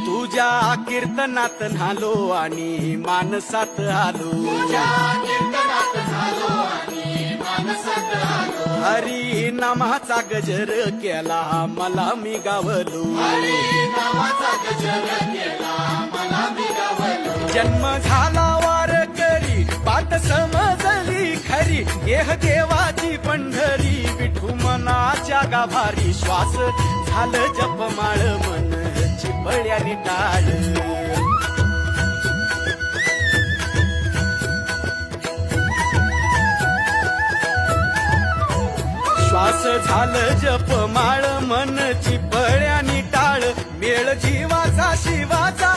तुझ्या कीर्तनात न्हालो आणि मानसात आलो, हरी नामाचा गजर केला मला मी गावलो, जन्म झाला वारकरी बात समजली खरी, देह देवाची पंढरी विठू मनाच्या गाभारी, श्वास झालं जपमाळ मन चिपळ्याने टाळ, श्वास झालं जपमाळ मन चिपळ्याने टाळ, मेळ जीवाचा शिवाचा